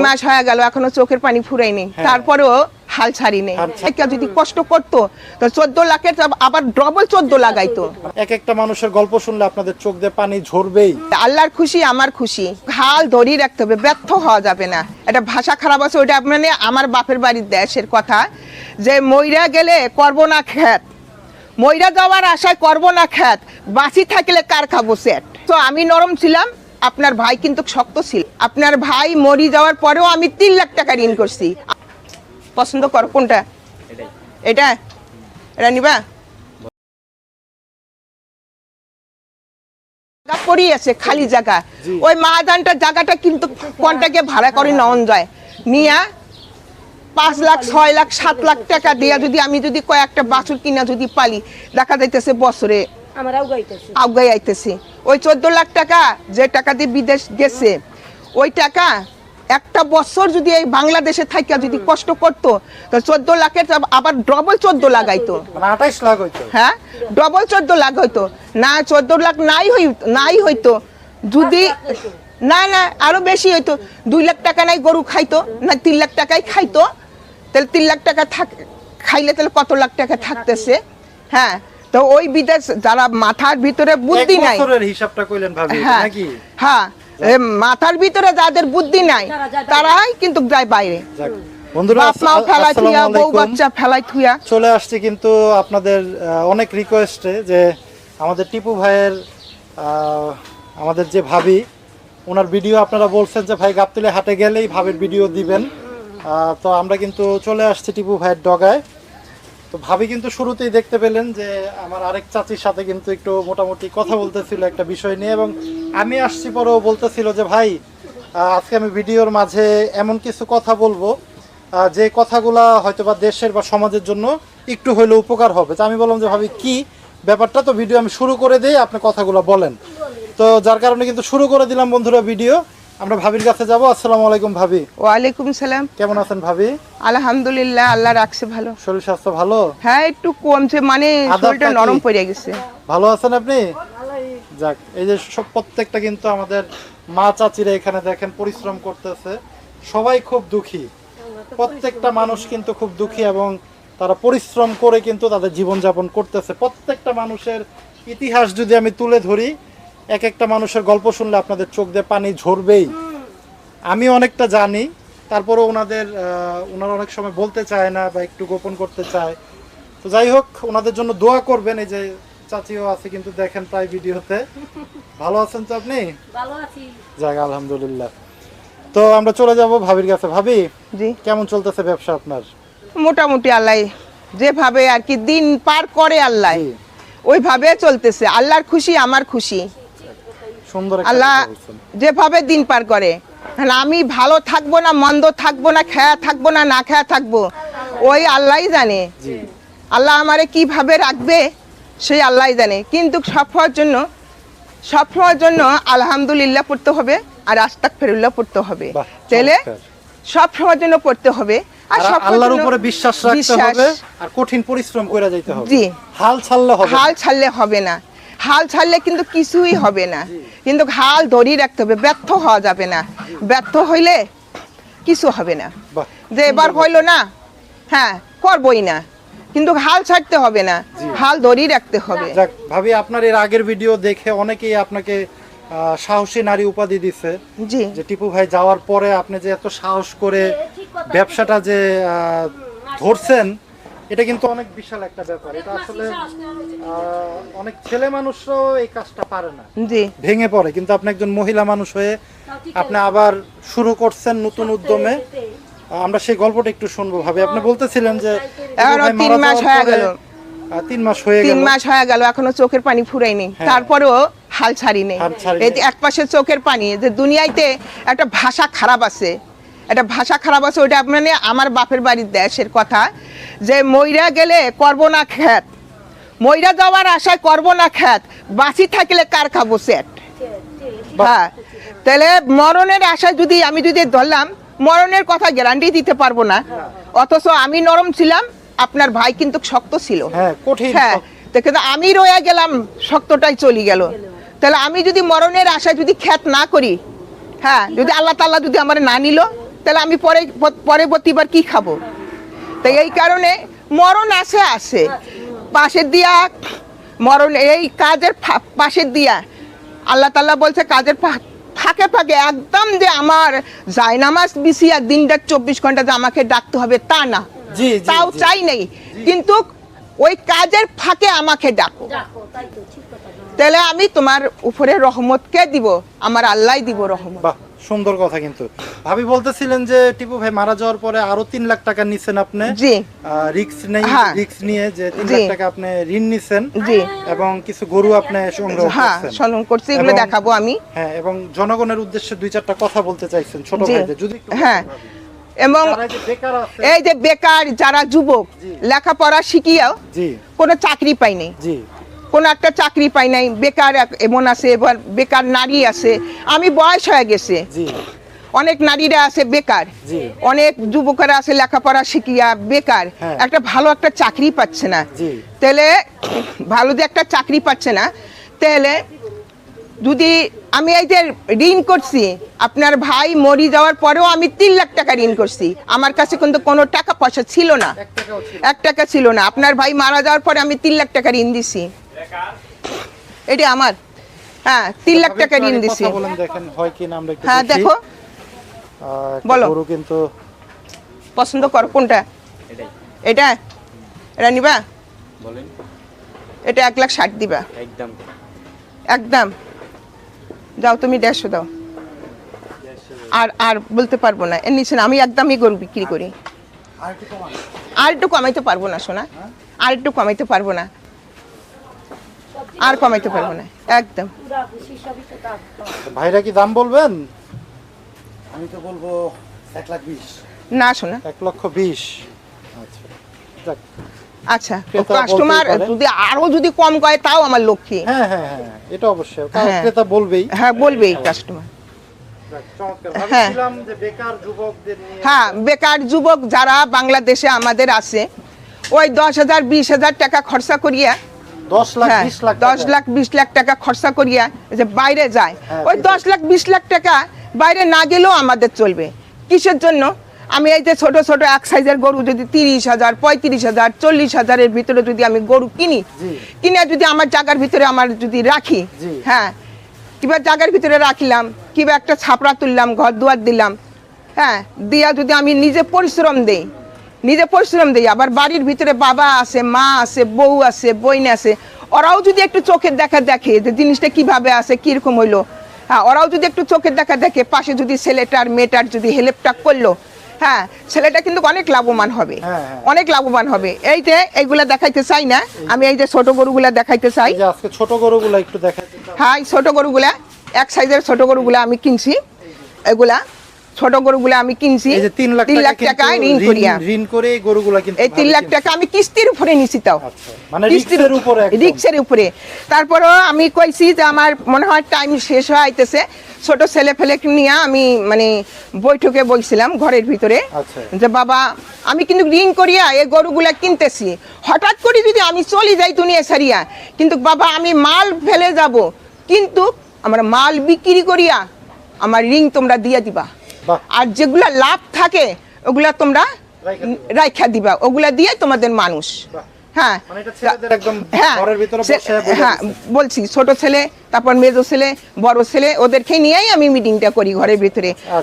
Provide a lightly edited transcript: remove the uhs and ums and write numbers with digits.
মাস হয়ে গেল এখনো চোখের পানি ফুরায়নি, তারপরেও হাল ছাড়িনি। যদি কষ্ট করতো তো 14 লাখের আবার ডবল 14 লাগাইতো। এক একটা মানুষের গল্প শুনলে আপনাদের চোখ দিয়ে পানি ঝরবেই। আল্লাহর খুশি আমার খুশি, হাল ধরিয়ে রাখতে হবে, ব্যর্থ হওয়া যাবে না। এটা ভাষা খারাপ আছে, ওইটা মানে আমার বাপের বাড়ির দেশের কথা, যে মইরা গেলে করব না খেত, মইরা যাওয়ার আশায় করব না খেত, বাঁচি থাকলে কার খাবো সেট। তো আমি নরম ছিলাম, আপনার ভাই কিন্তু শক্ত ছিল। আপনার ভাই মরি যাওয়ার পরেও আমি 3 লাখ টাকা ঋণ করছি। পছন্দ কর কোনটা? এটা এটা নিবা? পড়ি আছে খালি জায়গা, ওই মাহাদানটার জায়গাটা কিন্তু কোনটাকে ভাড়া করে নেওয়া যায়, নিয়া 5 লাখ 6 লাখ 7 লাখ টাকা দিয়া যদি আমি যদি কয়েকটা বাছুর কিনা যদি পালি, দেখা যাইতেছে বছরে আউগাই আইতেছে। ওই 14 লাখ টাকা যে টাকা দিয়ে বিদেশ গেছে, ওই টাকা একটা বছর যদি এই বাংলাদেশে থাইকা যদি কষ্ট করতো তো 14 লাখের আবার ডবল 14 লাগাইতো, 28 লাখ হইতো। হ্যাঁ, ডবল 14 লাখ হইতো না, 14 লাখ নাই হইতো যদি না না আরো বেশি হইতো। 2 লাখ টাকা নাই গরু খাইতো না, 3 লাখ টাকাই খাইতো, তাহলে 3 লাখ টাকা খাইলে তাহলে কত লাখ টাকা থাকতেছে? হ্যাঁ, তো ওই বিদেশ যারা মাথার ভিতরে বুদ্ধি নাই, হিসাবটা কইলেন ভাবি নাকি? হ্যাঁ, মাথার ভিতরে যাদের বুদ্ধি নাই তারাই কিন্তু যায় বাইরে। বন্ধুরা বউ বাচ্চা ফেলাই থুয়া চলে আসছে কিন্তু আপনাদের অনেক রিকোয়েস্টে, যে আমাদের টিপু ভাইয়ের আমাদের যে ভাবি, ওনার ভিডিও আপনারা বলছেন যে ভাই গাবতলী হাটে গেলেই ভাবির ভিডিও দিবেন। তো আমরা কিন্তু চলে আসছি টিপু ভাইয়ের ডগায়। তো ভাবি কিন্তু শুরুতেই দেখতে পেলেন যে আমার আরেক চাচির সাথে কিন্তু একটু মোটামুটি কথা বলতেছিল একটা বিষয় নিয়ে, এবং আমি আসছি পরেও বলতেছিল যে ভাই আজকে আমি ভিডিওর মাঝে এমন কিছু কথা বলবো যে কথাগুলা হয়তো বা দেশের বা সমাজের জন্য একটু হইলেও উপকার হবে। তো আমি বললাম যে ভাবি কি ব্যাপারটা, তো ভিডিও আমি শুরু করে দিই, আপনি কথাগুলো বলেন। তো যার কারণে কিন্তু শুরু করে দিলাম বন্ধুরা ভিডিও। আমরা ভাবির কাছে যাব। আসসালামু আলাইকুম ভাবি। ওয়ালাইকুম সালাম। কেমন আছেন ভাবি? আলহামদুলিল্লাহ, আল্লাহ রাখছে ভালো। শরীর স্বাস্থ্য ভালো? হ্যাঁ, একটু কমছে, মানে শরীরটা নরম পড়ে গেছে। ভালো আছেন আপনি? যাক, এই যে সব প্রত্যেকটা কিন্তু আমাদের মা চাচিরা এখানে দেখেন পরিশ্রম করতেছে, সবাই খুব দুঃখী, প্রত্যেকটা মানুষ কিন্তু খুব দুঃখী, এবং তারা পরিশ্রম করে কিন্তু তাদের জীবনযাপন করতেছে। প্রত্যেকটা মানুষের ইতিহাস যদি আমি তুলে ধরি, এক একটা মানুষের গল্প শুনলে আপনাদের চোখ দিয়ে পানি ঝরবেই। আমি অনেকটা জানি, তারপরেও ওনারা অনেক সময় বলতে চায় না বা একটু গোপন করতে চায়। তো যাই হোক, ওনাদের জন্য দোয়া করবেন। এই যে চাচিও আছে কিন্তু দেখেন প্রায় ভিডিওতে। ভালো আছেন তো আপনি? ভালো আছি। যাক, আলহামদুলিল্লাহ। তো আমরা চলে যাব ভাবির কাছে। ভাবি, জি, কেমন চলতেছে ব্যবসা আপনার? মোটামুটি আল্লাহ যেভাবে আর কি দিন পার করে আল্লাহ ওইভাবে চলতেছে। আল্লাহর খুশি আমার খুশি। সুন্দর। আল্লাহ যেভাবে দিন পার করে, আমি ভালো থাকবো না মন্দ থাকবো না, খেয়া থাকবো না না খেয়া থাকবো, ওই আল্লাহই জানে। আল্লাহ আমারে কিভাবে রাখবে সেই আল্লাহই জানে। কিন্তু সব হওয়ার জন্য আলহামদুলিল্লাহ পড়তে হবে, আর আস্তাগফিরুল্লাহ পড়তে হবে। তাহলে সব হওয়ার জন্য পড়তে হবে, আর আল্লাহর উপরে বিশ্বাস রাখতে হবে, আর কঠিন পরিশ্রম করে যাইতে হবে। জি, হাল ছাড়লে হবে না, হাল ছাড়লে কিন্তু কিছুই হবে না। কিন্তু হাল ধরিয়ে রাখতে হবে, ব্যর্থ হওয়া যাবে না। ব্যর্থ হইলে কিছু হবে না। যে এবার হইলো না, হ্যাঁ করবই না, কিন্তু হাল ছাড়তে হবে না, হাল ধরিয়ে রাখতে হবে। যাক ভাবি, আপনার এর আগের ভিডিও দেখে অনেকেই আপনাকে সাহসী নারী উপাধি দিছে। জি, যে টিপু ভাই যাওয়ার পরে আপনি যে এত সাহস করে ব্যবসাটা যে ধরছেন, এটা কিন্তু অনেক বিশাল একটা ব্যাপার। এটা আসলে অনেক ছেলে মানুষও এই কাজটা পারে না, জি, ভেঙে পড়ে। কিন্তু আপনি একজন মহিলা মানুষ হয়ে আপনি আবার শুরু করছেন নতুন উদ্যমে। আমরা সেই গল্পটা একটু শুনবো ভাবি। আপনি বলতেছিলেন যে 3 মাস হয়ে গেল, 3 মাস হয়ে গেল এখনো চোখের পানি ফুরায়নি, তারপরেও হাল ছাড়িনি। এই যে এক পাশে চোখের পানি, যে দুনিয়াতে একটা ভাষা খারাপ আছে, ওইটা মানে আমার বাপের বাড়ির দেশের কথা, যে মইরা গেলে করব না খেত, মইরা যাওয়ার আশায় করব না খেত, বাঁচি থাকলে কার খাবো সেট। হ্যাঁ, তাহলে মরণের আশায় আমি যদি ধরলাম, মরণের কথা গ্যারান্টি দিতে পারবো না, অথচ আমি নরম ছিলাম, আপনার ভাই কিন্তু শক্ত ছিল। হ্যাঁ, কিন্তু আমি রয়ে গেলাম, শক্তটাই চলে গেল। তাহলে আমি যদি মরণের আশায় যদি খেত না করি, হ্যাঁ, যদি আল্লাহ তাআলা যদি আমার না নিল, তাহলে আমি পরবর্তীবার কি খাবো? তাই এই কারণে মরণ আসে পাশের দিয়া মরণ, এই কাজের পাশের দিয়া আল্লাহ তাআলা বলছে কাজের ফাঁকে ফাঁকে একদম যে আমার জায়নামাজ বিছিয়া দিনটা 24 ঘন্টা যে আমাকে ডাকতে হবে তা না, জি, জি, তাও জি। চাই নেই, কিন্তু ওই কাজের ফাঁকে আমাকে ডাকো, তাহলে আমি তোমার উপরে রহমতকে দিব, আমার আল্লাহ দিব রহমত। বাহ, সুন্দর কথা। কিন্তু ভাবি বলতেছিলেন যে টিপু ভাই মারা যাওয়ার পরে আরো 3 লাখ টাকা নিছেন আপনি, জি রিস্ক নেই, হ্যাঁ। রিস্ক নিয়ে যে 3 জি। লাখ টাকা আপনি ঋণ নিছেন, জি এবং কিছু গরু আপনি সংগ্রহ হ্যাঁ করছেন। স্মরণ করছি, এগুলো এবং- দেখাবো আমি। হ্যাঁ, এবং জনগণের উদ্দেশ্যে 2-4টা কথা বলতে চাইছেন ছোট জি ভাইদের, যদি একটু হ্যাঁ, বলতেন ভাবি। এবং যারা এই যে বেকার আছে, এই যে বেকার যারা যুবক জি। লেখাপড়া শিখিয়াও জি কোনো চাকরি পায়নি, জি কোনো একটা চাকরি পাই নাই, বেকার এমন আছে, এবার বেকার নারী আছে, আমি বয়স হয়ে গেছে, জি অনেক নারীরা আছে বেকার, জি অনেক যুবকেরা আছে লেখাপড়া শিখিয়া বেকার, হ্যাঁ। একটা ভালো একটা চাকরি পাচ্ছে না, জি। তাহলে ভালো যে একটা চাকরি পাচ্ছে না, তাহলে যদি আমি এই যে ঋণ করছি, আপনার ভাই মরি যাওয়ার পরেও আমি 3 লাখ টাকা ঋণ করছি, আমার কাছে কিন্তু কোনো টাকা পয়সা ছিল না, 1 টাকাও ছিল। 1 টাকা ছিল না, আপনার ভাই মারা যাওয়ার পরে আমি 3 লাখ টাকা ঋণ দিছি, এটা আমার, হ্যাঁ 3 লাখ ভাবি টাকা একটু ঋণ আগে দিছি। কথা বলেন, দেখেন হয় কি না আমরা একটু হ্যাঁ দেখি। দেখো, একটা বলো। গরু কিন্তু পছন্দ করো কোনটা, এটা এটা নিবা, বলেন এটা 1,60,000 দিবা একদম। একদম, যাও তুমি 150 দাও, আর বলতে পারবো না, এর নিচে না, আমি একদমই গরু বিক্রি করি, আর একটু কমান। আর একটু কমাইতে পারবো না সোনা, আর একটু কমাইতে পারবো না, আর কমাইতে পারবো না একদম। ভাইরা কি দাম বলবেন? আমি তো বলবো 1,20,000। না সোনা, 1,20,000। আচ্ছা, যাক। আচ্ছা ক্রেতা কাস্টমার বলতেই পারে। যদি আরো যদি কম কয় তাও আমার লক্ষ্মী, হ্যাঁ হ্যাঁ হ্যাঁ, এটা অবশ্যই হ্যাঁ। ক্রেতা বলবেই। হ্যাঁ বলবেই কাস্টমার। যাক, চমৎকার। হ্যাঁ। ভাবছিলাম যে বেকার যুবকদের নিয়ে হ্যাঁ বেকার যুবক যারা বাংলাদেশে আমাদের আছে, ওই 10,000 20,000 টাকা খরচা করিয়া, 10 লাখ হ্যাঁ 20 লাখ 10 লাখ 20 লাখ টাকা খরচা করিয়া যে বাইরে যায়, হ্যাঁ, ওই 10 লাখ 20 লাখ টাকা বাইরে না গেলেও আমাদের চলবে। কিসের জন্য? আমি এই যে ছোট ছোট এক সাইজের গরু যদি 30,000 35,000 40,000-এর ভিতরে যদি আমি গরু কিনি, জি। কিনে যদি আমার জায়গার ভিতরে আমার যদি রাখি, জি। হ্যাঁ কিংবা জায়গার ভিতরে রাখিলাম, কিংবা একটা ছাপড়া তুললাম, ঘর দুয়ার দিলাম, হ্যাঁ দিয়া যদি আমি নিজে পরিশ্রম দেই, আবার বাড়ির ভিতরে বাবা আছে, মা আছে, বউ আছে, বইন আছে, ওরাও যদি একটু চোখের দেখা দেখে যে জিনিসটা কিভাবে আছে, কিরকম হইলো, হ্যাঁ ওরাও যদি একটু চোখের দেখা দেখে, পাশে যদি ছেলেটার মেয়েটার যদি হেল্পটা করলো, হ্যাঁ ছেলেটা কিন্তু অনেক লাভবান হবে, হ্যাঁ, হ্যাঁ। অনেক লাভবান হবে। এই যে এইগুলা দেখাইতে চাই না আমি, এই যে ছোট গরুগুলা দেখাইতে চাই, এই যে আজকে ছোট গরুগুলো একটু দেখাতে চাই। হ্যাঁ এই ছোট গরুগুলা এক সাইজের ছোট গরুগুলা আমি কিনছি, এগুলা ছোট গরুগুলা আমি কিনছি এই যে 3 লাখ 3 লাখ টাকা টাকা কিন্তু ঋণ করিয়া, ঋণ করে এই গরুগুলো কিন্তু এই 3 লাখ টাকা আমি কিস্তির উপরে নিছি, তাও আচ্ছা, মানে রিস্কের উপরে একদম। রিক্সের উপরে। তারপরও আমি কইছি যে আমার মনে হয় টাইম শেষ হয়ে আইতেছে, ছোট ছেলে ফেলে নিয়ে আমি মানে বৈঠকে বইছিলাম ঘরের ভিতরে, আচ্ছা। যে বাবা আমি কিন্তু ঋণ করিয়া এই গরুগুলা কিনতেছি, হঠাৎ করে যদি আমি চলে যাই দুনিয়া ছাড়িয়া, কিন্তু বাবা আমি মাল ফেলে যাব, কিন্তু আমার মাল বিক্রি করিয়া আমার ঋণ তোমরা দিয়ে দিবা, বাহ। আর যেগুলা লাভ থাকে ওগুলা তোমরা রাইখা দিবা। রাইখা দিবা, ওগুলা দিয়ে তোমাদের মানুষ, বাহ। হ্যাঁ মানে এটা ছেলেদের একদম হ্যাঁ ঘরের ভিতরে সে- বসে বলে হ্যাঁ দিচ্ছে। বলছি ছোট ছেলে, তারপর মেজো ছেলে, বড় ছেলে, ওদেরকে নিয়েই আমি মিটিংটা করি ঘরের ভিতরে। আচ্ছা।